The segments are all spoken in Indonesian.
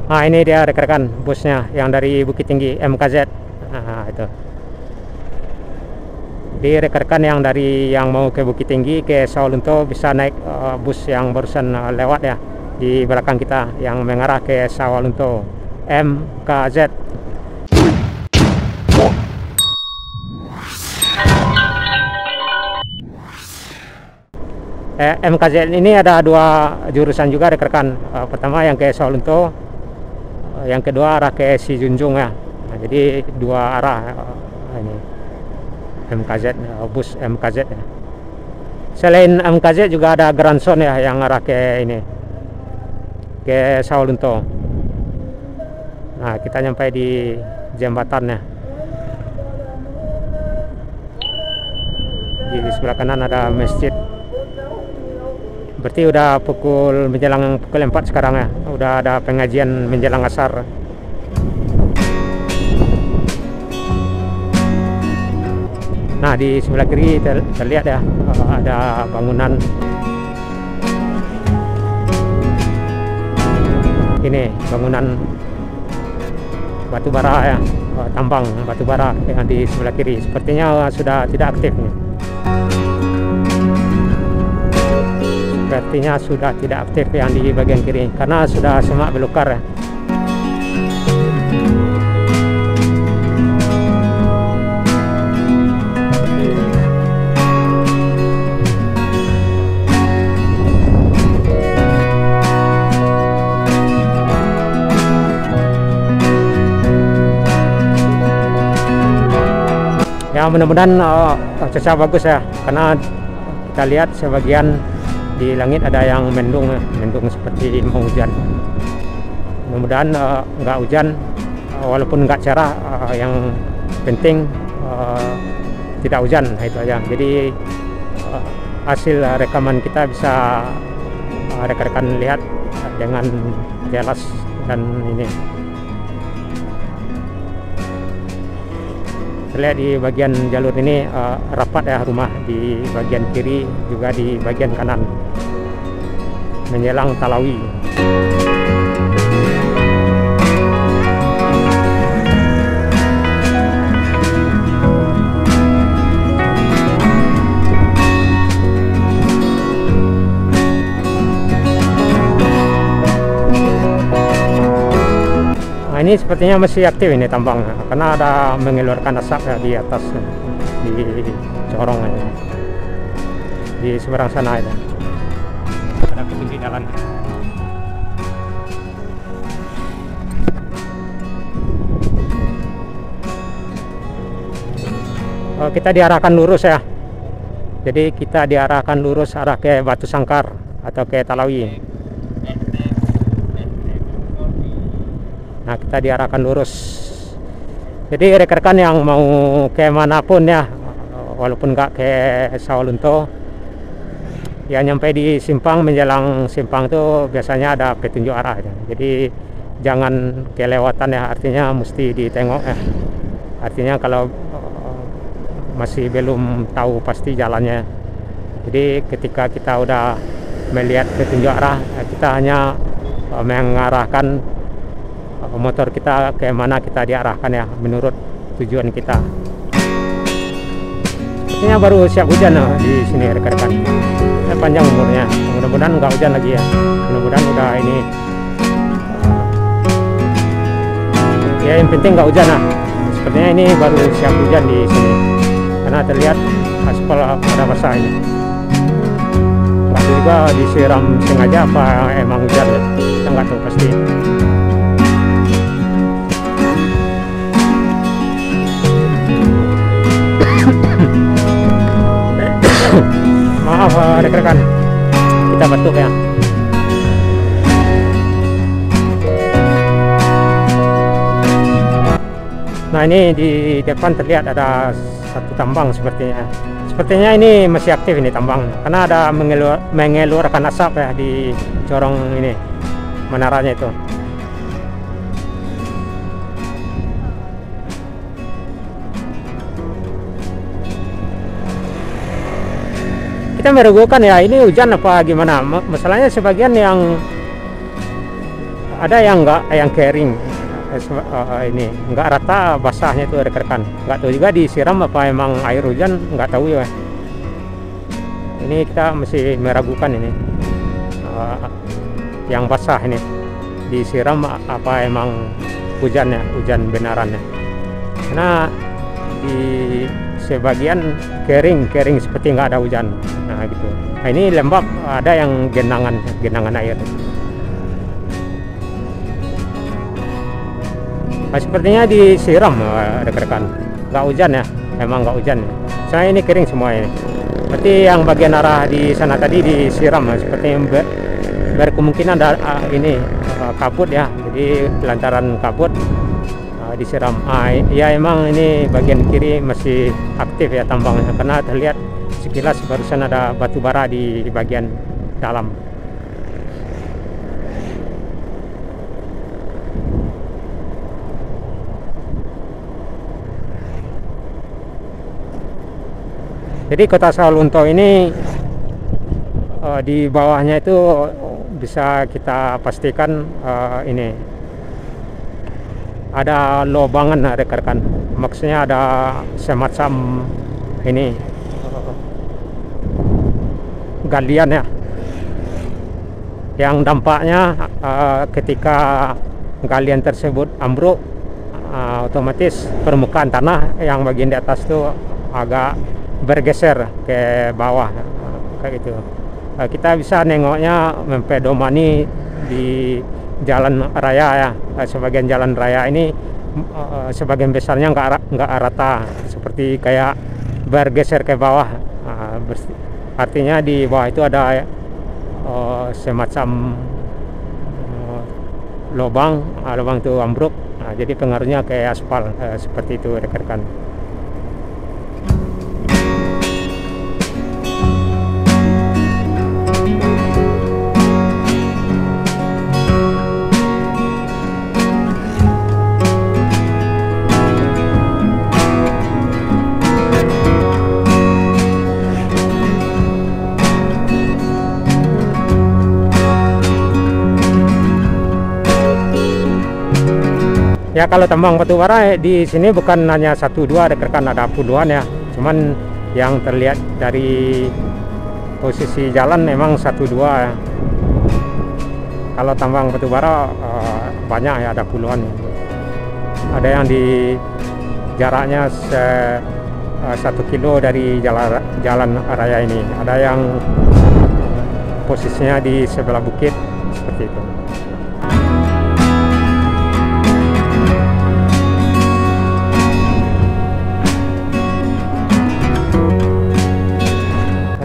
Nah, ini dia rekan-rekan busnya yang dari Bukit Tinggi MKZ. Nah, itu. Di rekan-rekan yang mau ke Bukit Tinggi ke Sawalunto bisa naik bus yang barusan lewat ya di belakang kita yang mengarah ke Sawalunto MKZ. MKZ ini ada dua jurusan juga rekan-rekan. Pertama yang ke Sawalunto, yang kedua arah ke Sijunjung ya. Nah, jadi dua arah ini MKZ, bus MKZ ya. Selain MKZ juga ada Grandson ya yang arah ke ini ke Sawalunto. Nah, kita nyampe di jembatannya. Di sebelah kanan ada masjid. Berarti udah menjelang pukul 4 sekarang ya. Udah ada pengajian menjelang asar. Nah, di sebelah kiri terlihat ya ada bangunan ini, bangunan batu bara ya, tambang batu bara yang di sebelah kiri. Sepertinya sudah tidak aktif nih. Sepertinya sudah tidak aktif yang di bagian kiri karena sudah semak belukar ya. Ya, mudah-mudahan cuaca bagus ya, karena kita lihat sebagian di langit ada yang mendung seperti mau hujan. Mudah-mudahan nggak hujan, walaupun nggak cerah, yang penting tidak hujan. Nah, itu aja. Jadi hasil rekaman kita bisa rekan-rekan lihat dengan jelas dan ini. Terlihat di bagian jalur ini rapat ya rumah di bagian kiri juga di bagian kanan menjelang Talawi. Nah, ini sepertinya masih aktif ini tambang karena ada mengeluarkan asap ya di atas di corong ini. Di seberang sana itu ada pintu jalan. Kita diarahkan lurus ya. Jadi kita diarahkan lurus arah ke Batu Sangkar atau ke Talawi. Nah, kita diarahkan lurus. Jadi rekan-rekan yang mau ke manapun ya, walaupun nggak ke Sawalunto, ya nyampe di simpang, menjelang simpang itu biasanya ada petunjuk arah ya. Jadi jangan kelewatan ya, artinya mesti ditengok ya. Artinya kalau masih belum tahu pasti jalannya, jadi ketika kita udah melihat petunjuk arah, kita hanya mengarahkan motor kita ke mana kita diarahkan ya, menurut tujuan kita. Sepertinya baru siap hujan di sini rekan-rekan. Panjang umurnya, mudah-mudahan nggak hujan lagi ya. Mudah-mudahan udah ini ya, yang penting nggak hujan lah. Sepertinya ini baru siap hujan di sini karena terlihat aspal pada basah ini. Nggak tahu juga disiram sengaja apa emang hujan ya, kita nggak tahu pasti. Maaf rekan-rekan, kita batuk ya. Nah, ini di depan terlihat ada satu tambang sepertinya. Sepertinya ini masih aktif ini tambang karena ada mengeluarkan asap ya di corong ini menaranya itu. Kita meragukan ya, ini hujan apa gimana. Masalahnya sebagian yang ada yang kering, ini nggak rata basahnya itu rekan-rekan. Nggak tahu juga disiram apa emang air hujan, nggak tahu ya. Ini kita masih meragukan ini, yang basah ini disiram apa emang hujannya, hujan benarannya. Karena di sebagian kering seperti nggak ada hujan. Nah gitu. Nah, ini lembab, ada yang genangan air. Nah, sepertinya disiram rekan-rekan, nggak hujan ya, emang nggak hujan ya. Saya ini kering semua ini. Berarti yang bagian arah di sana tadi disiram, seperti yang berkemungkinan ada ini kabut ya. Jadi lantaran kabut disiram. Ya emang ini bagian kiri masih aktif ya tambangnya, karena terlihat sekilas barusan ada batu bara di bagian dalam. Jadi kota Sawalunto ini di bawahnya itu bisa kita pastikan ini ada lobangan rekan-rekan. Maksudnya ada semacam ini galian ya, yang dampaknya ketika galian tersebut ambruk, otomatis permukaan tanah yang bagian di atas itu agak bergeser ke bawah kayak gitu. Kita bisa nengoknya mempedomani di jalan raya ya. Sebagian jalan raya ini sebagian besarnya nggak rata, seperti kayak bergeser ke bawah. Artinya di bawah itu ada semacam lubang itu ambruk. Jadi pengaruhnya ke aspal, seperti itu rekan-rekan. Ya kalau tambang batu bara di sini bukan hanya 1-2 rekan-rekan, ada puluhan ya. Cuman yang terlihat dari posisi jalan memang 1-2 ya. Kalau tambang batu bara banyak ya, ada puluhan. Ada yang di jaraknya 1 kilo dari jalan raya ini. Ada yang posisinya di sebelah bukit seperti itu.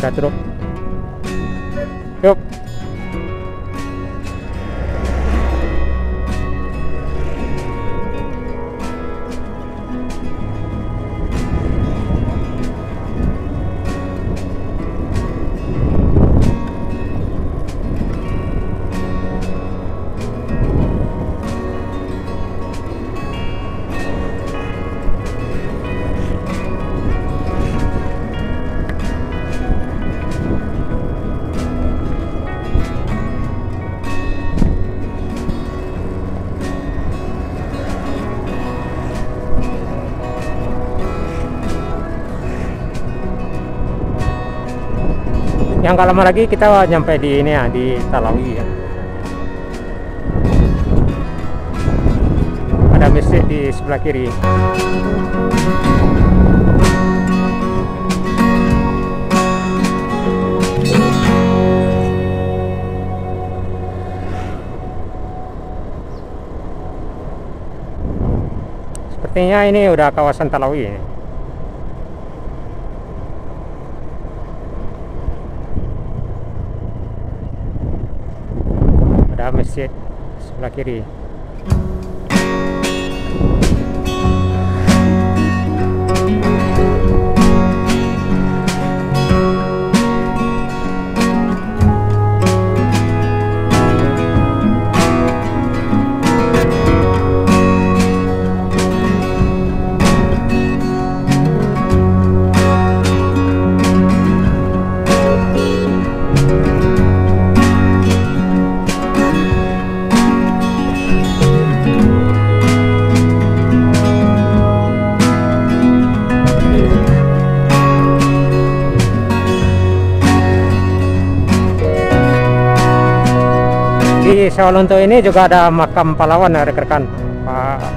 Ada truk. Yuk. Yang gak lama lagi kita nyampe di ini ya, di Talawi ya. Ada masjid di sebelah kiri. Sepertinya ini udah kawasan Talawi ya. Masjid sebelah kiri. Di Sawalunto ini juga ada makam pahlawan ya rekan-rekan.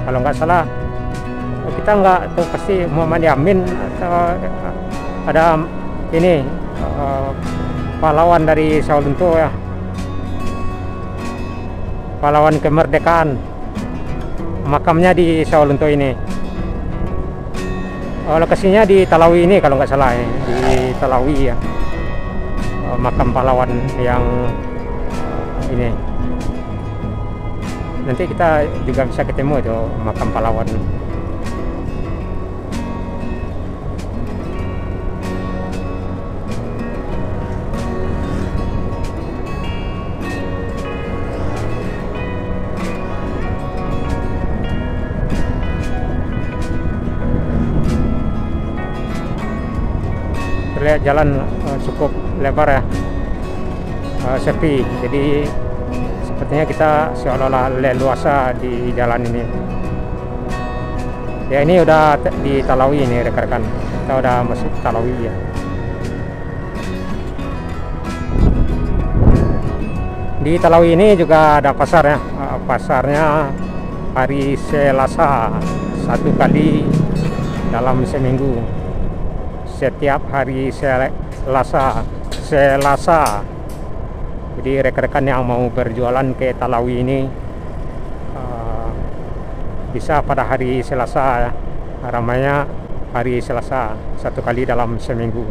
Kalau nggak salah kita nggak tahu pasti Muhammad Yamin atau ada ini pahlawan dari Sawalunto ya, pahlawan kemerdekaan, makamnya di Sawalunto ini. Lokasinya di Talawi ini kalau nggak salah ya, di Talawi ya, makam pahlawan yang ini. Nanti kita juga bisa ketemu itu makam pahlawan. Terlihat jalan cukup lebar ya, sepi, jadi sepertinya kita seolah-olah leluasa di jalan ini ya. Ini udah di Talawi ini rekan-rekan, kita udah masuk Talawi ya. Di Talawi ini juga ada pasar ya, pasarnya hari Selasa, 1 kali dalam seminggu, setiap hari Selasa. Jadi rekan-rekan yang mau berjualan ke Talawi ini bisa pada hari Selasa ya. Ramainya hari Selasa, 1 kali dalam seminggu.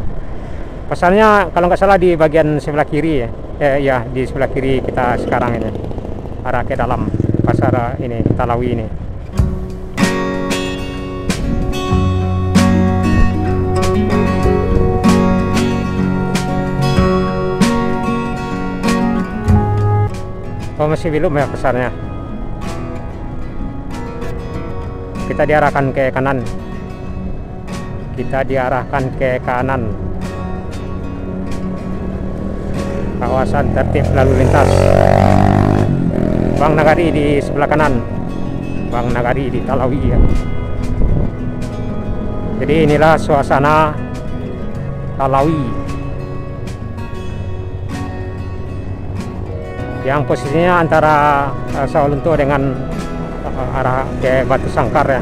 Pasarnya kalau nggak salah di bagian sebelah kiri ya. Ya di sebelah kiri kita sekarang ini, arah ke dalam pasar ini Talawi ini. Oh, masih belum ya pasarnya. Kita diarahkan ke kanan. Kita diarahkan ke kanan. Kawasan tertib lalu lintas. Bang Nagari di sebelah kanan. Bang Nagari di Talawi ya. Jadi inilah suasana Talawi yang posisinya antara Sawalunto dengan arah ke Batu Sangkar ya.